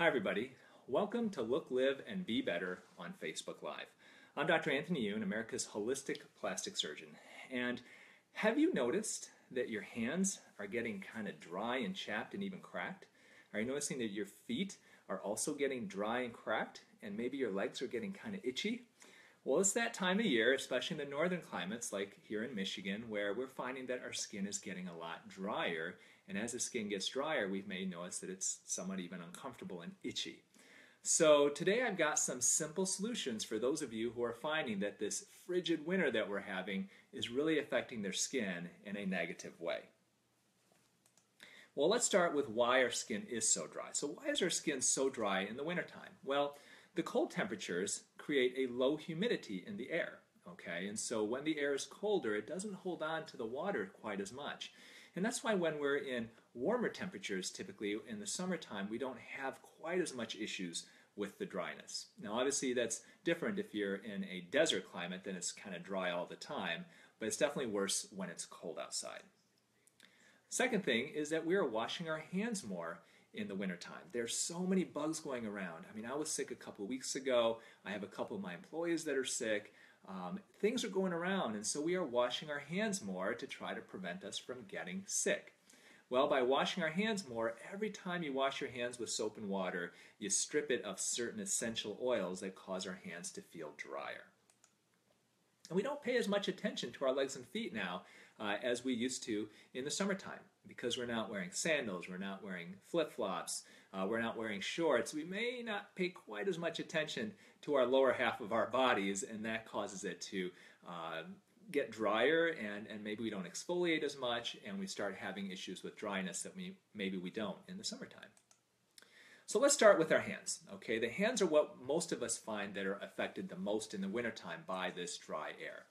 Hi everybody, welcome to Look, Live, and Be Better on Facebook Live. I'm Dr. Anthony Youn, America's holistic plastic surgeon. And have you noticed that your hands are getting kind of dry and chapped and even cracked? Are you noticing that your feet are also getting dry and cracked and maybe your legs are getting kind of itchy? Well, it's that time of year, especially in the northern climates like here in Michigan, where we're finding that our skin is getting a lot drier. And as the skin gets drier, we may notice that it's somewhat even uncomfortable and itchy. So today I've got some simple solutions for those of you who are finding that this frigid winter that we're having is really affecting their skin in a negative way. Well, let's start with why our skin is so dry. So why is our skin so dry in the wintertime? Well, the cold temperatures create a low humidity in the air, okay? And so when the air is colder, it doesn't hold on to the water quite as much. And that's why when we're in warmer temperatures, typically in the summertime, we don't have quite as much issues with the dryness. Now, obviously, that's different if you're in a desert climate, then it's kind of dry all the time, but it's definitely worse when it's cold outside. Second thing is that we are washing our hands more in the wintertime. There's so many bugs going around. I mean, I was sick a couple of weeks ago. I have a couple of my employees that are sick. Things are going around, and so we are washing our hands more to try to prevent us from getting sick. Well, by washing our hands more, every time you wash your hands with soap and water, you strip it of certain essential oils that cause our hands to feel drier. And we don't pay as much attention to our legs and feet now as we used to in the summertime because we're not wearing sandals, we're not wearing flip-flops, we're not wearing shorts. We may not pay quite as much attention to our lower half of our bodies, and that causes it to get drier, and maybe we don't exfoliate as much, and we start having issues with dryness that maybe we don't in the summertime. So let's start with our hands. Okay, the hands are what most of us find that are affected the most in the wintertime by this dry air.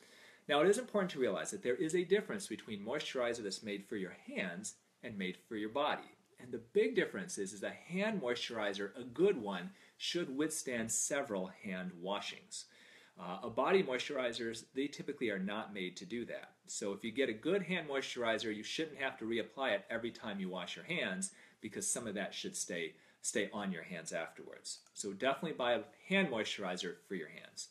Now, it is important to realize that there is a difference between moisturizer that's made for your hands and made for your body. And the big difference is a hand moisturizer, a good one, should withstand several hand washings. A body moisturizers, they typically are not made to do that. So if you get a good hand moisturizer, you shouldn't have to reapply it every time you wash your hands because some of that should stay on your hands afterwards. So definitely buy a hand moisturizer for your hands.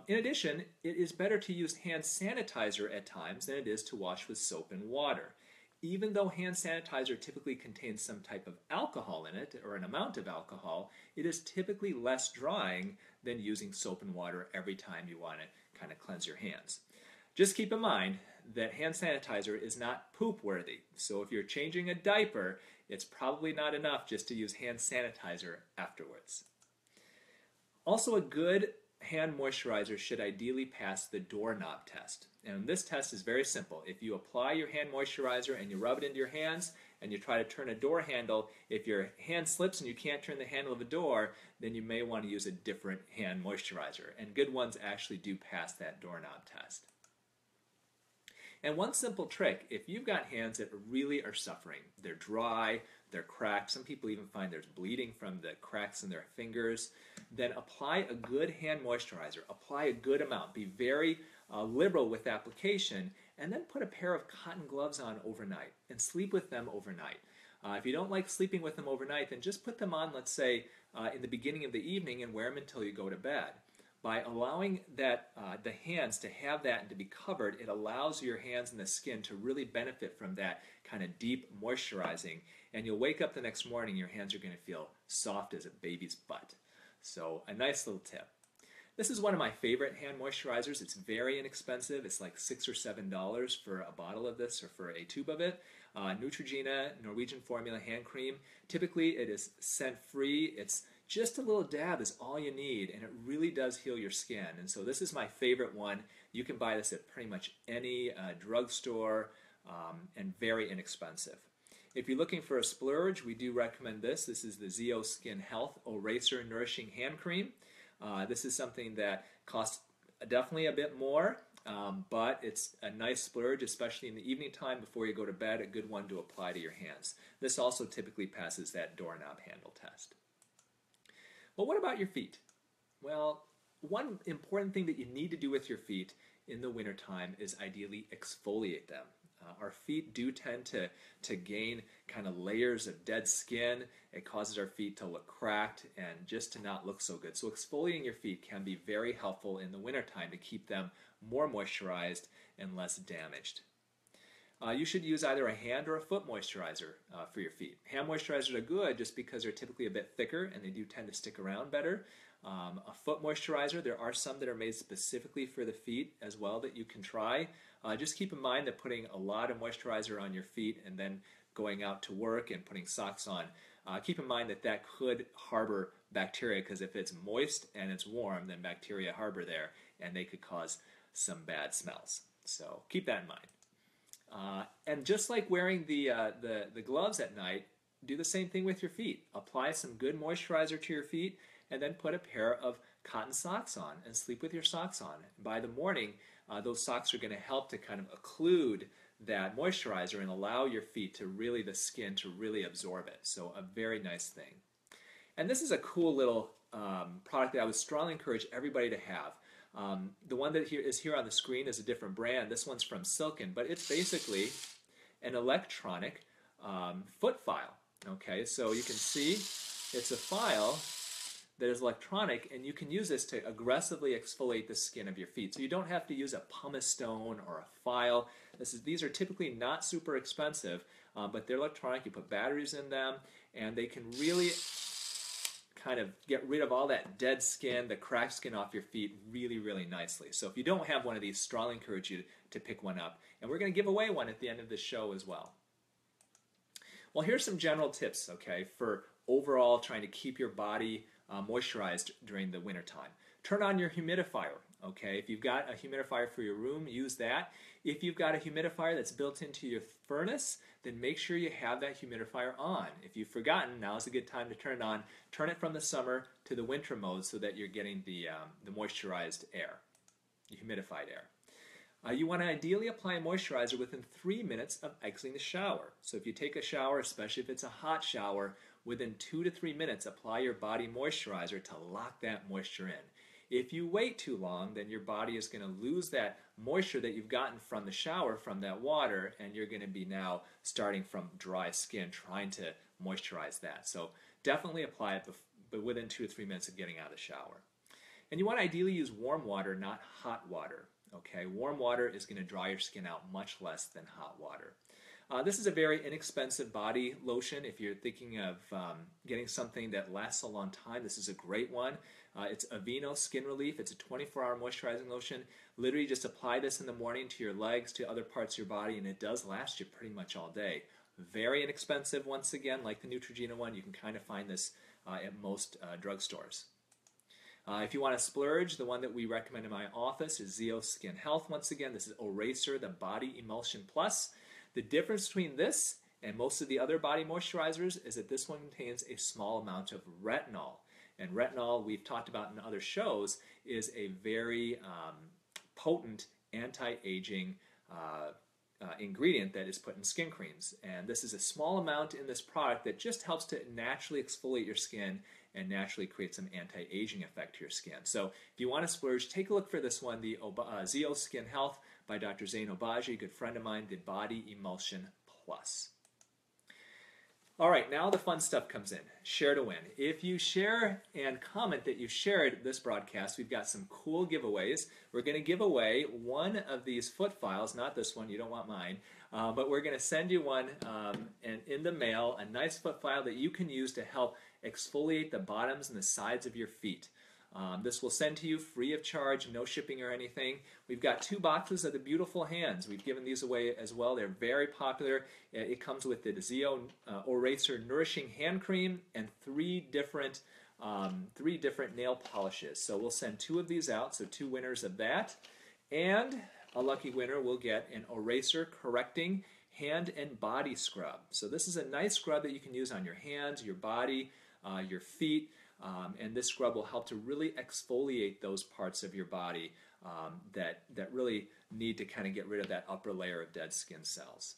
In addition, it is better to use hand sanitizer at times than it is to wash with soap and water. Even though hand sanitizer typically contains some type of alcohol in it, or an amount of alcohol, it is typically less drying than using soap and water every time you want to kind of cleanse your hands. Just keep in mind that hand sanitizer is not poop worthy. So if you're changing a diaper, it's probably not enough just to use hand sanitizer afterwards. Also, a good hand moisturizer should ideally pass the doorknob test. And this test is very simple. If you apply your hand moisturizer and you rub it into your hands and you try to turn a door handle, if your hand slips and you can't turn the handle of a door, then you may want to use a different hand moisturizer. And good ones actually do pass that doorknob test. And one simple trick, if you've got hands that really are suffering, they're dry, they're cracked, some people even find there's bleeding from the cracks in their fingers, then apply a good hand moisturizer. Apply a good amount. Be very liberal with application, and then put a pair of cotton gloves on overnight and sleep with them overnight. If you don't like sleeping with them overnight, then just put them on, let's say, in the beginning of the evening and wear them until you go to bed. By allowing that the hands to have that and to be covered, it allows your hands and the skin to really benefit from that kind of deep moisturizing. And you'll wake up the next morning, your hands are going to feel soft as a baby's butt. So a nice little tip. This is one of my favorite hand moisturizers. It's very inexpensive. It's like $6 or $7 for a bottle of this or for a tube of it. Neutrogena Norwegian Formula Hand Cream. Typically it is scent-free. It's just a little dab is all you need, and it really does heal your skin. And so this is my favorite one. You can buy this at pretty much any drugstore, and very inexpensive. If you're looking for a splurge, we do recommend this. This is the Zeo Skin Health Eraser Nourishing Hand Cream. This is something that costs definitely a bit more, but it's a nice splurge, especially in the evening time before you go to bed, a good one to apply to your hands. This also typically passes that doorknob handle test. Well, what about your feet? Well, one important thing that you need to do with your feet in the wintertime is ideally exfoliate them. Our feet do tend to gain kind of layers of dead skin. It causes our feet to look cracked and just to not look so good. So exfoliating your feet can be very helpful in the wintertime to keep them more moisturized and less damaged. You should use either a hand or a foot moisturizer for your feet. Hand moisturizers are good just because they're typically a bit thicker and they do tend to stick around better. A foot moisturizer, there are some that are made specifically for the feet as well that you can try. Just keep in mind that putting a lot of moisturizer on your feet and then going out to work and putting socks on, keep in mind that that could harbor bacteria, because if it's moist and it's warm, then bacteria harbor there and they could cause some bad smells. So keep that in mind. And just like wearing the gloves at night, do the same thing with your feet. Apply some good moisturizer to your feet and then put a pair of cotton socks on and sleep with your socks on. By the morning, those socks are going to help to kind of occlude that moisturizer and allow your feet to really, the skin to really absorb it. So a very nice thing. And this is a cool little product that I would strongly encourage everybody to have. The one that is here on the screen is a different brand. This one's from Silken, but it's basically an electronic foot file. Okay, so you can see it's a file that is electronic, and you can use this to aggressively exfoliate the skin of your feet. So you don't have to use a pumice stone or a file. These are typically not super expensive, but they're electronic. You put batteries in them, and they can really kind of get rid of all that dead skin, the cracked skin off your feet really, really nicely. So if you don't have one of these, strongly encourage you to pick one up. And we're going to give away one at the end of the show as well. Well, here's some general tips, okay, for overall trying to keep your body moisturized during the wintertime. Turn on your humidifier, okay? If you've got a humidifier for your room, use that. If you've got a humidifier that's built into your furnace, then make sure you have that humidifier on. If you've forgotten, now's a good time to turn it on. Turn it from the summer to the winter mode so that you're getting the moisturized air, the humidified air. You want to ideally apply a moisturizer within 3 minutes of exiting the shower. So if you take a shower, especially if it's a hot shower, within 2 to 3 minutes, apply your body moisturizer to lock that moisture in. If you wait too long, then your body is going to lose that moisture that you've gotten from the shower, from that water, and you're going to be now starting from dry skin, trying to moisturize that. So definitely apply it but within 2 to 3 minutes of getting out of the shower. And you want to ideally use warm water, not hot water. Okay, warm water is going to dry your skin out much less than hot water. This is a very inexpensive body lotion. If you're thinking of getting something that lasts a long time, this is a great one. It's Aveeno Skin Relief. It's a 24-hour moisturizing lotion. Literally just apply this in the morning to your legs, to other parts of your body, and it does last you pretty much all day. Very inexpensive, once again, like the Neutrogena one. You can kind of find this at most drugstores. If you want to splurge, the one that we recommend in my office is Zeo Skin Health. Once again, this is Eraser, the Body Emulsion Plus. The difference between this and most of the other body moisturizers is that this one contains a small amount of retinol. And retinol, we've talked about in other shows, is a very potent anti-aging ingredient that is put in skin creams. And this is a small amount in this product that just helps to naturally exfoliate your skin and naturally create some anti-aging effect to your skin. So if you want to splurge, take a look for this one, the Zeo Skin Health by Dr. Zain Obaji, a good friend of mine, the Body Emulsion Plus. All right, now the fun stuff comes in. Share to win. If you share and comment that you shared this broadcast, we've got some cool giveaways. We're going to give away one of these foot files, not this one, you don't want mine, but we're going to send you one and in the mail, a nice foot file that you can use to help exfoliate the bottoms and the sides of your feet. This will send to you free of charge, no shipping or anything. We've got 2 boxes of the beautiful hands. We've given these away as well. They're very popular. It comes with the Zeo Eraser Nourishing Hand Cream and 3 different nail polishes. So we'll send 2 of these out, so 2 winners of that. And a lucky winner will get an Eraser Correcting Hand and Body Scrub. So this is a nice scrub that you can use on your hands, your body, your feet. And this scrub will help to really exfoliate those parts of your body that really need to kind of get rid of that upper layer of dead skin cells.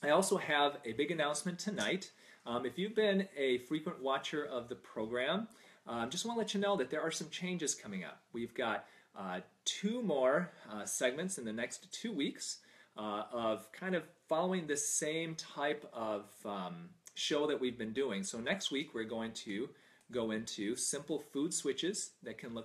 I also have a big announcement tonight. If you've been a frequent watcher of the program, just want to let you know that there are some changes coming up. We've got 2 more segments in the next 2 weeks. of kind of following this same type of show that we've been doing. So next week we're going to go into simple food switches that can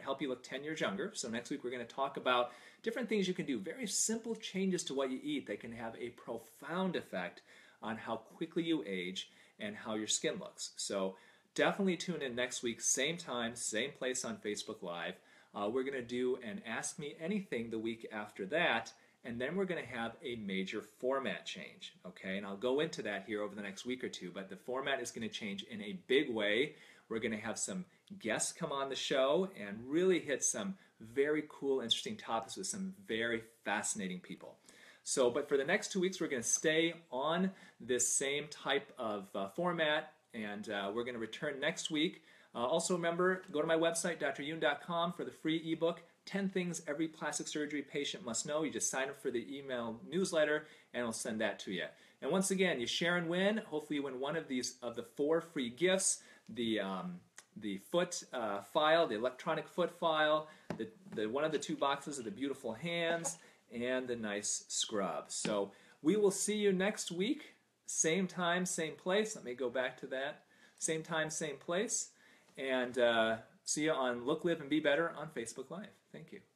help you look 10 years younger. So next week we're going to talk about different things you can do, very simple changes to what you eat that can have a profound effect on how quickly you age and how your skin looks. So definitely tune in next week, same time, same place on Facebook Live. We're going to do an Ask Me Anything the week after that, and then we're going to have a major format change, okay? And I'll go into that here over the next week or two, but the format is going to change in a big way. We're going to have some guests come on the show and really hit some very cool, interesting topics with some very fascinating people. So, but for the next 2 weeks, we're going to stay on this same type of format, and we're going to return next week. Also remember, go to my website, dryoun.com, for the free ebook, 10 Things Every Plastic Surgery Patient Must Know. You just sign up for the email newsletter, and I'll send that to you. And once again, you share and win. Hopefully you win one of these, of the 4 free gifts, the foot file, the electronic foot file, the one of the 2 boxes of the beautiful hands, and the nice scrub. So we will see you next week, same time, same place. Let me go back to that. Same time, same place. And see you on Look, Live, and Be Better on Facebook Live. Thank you.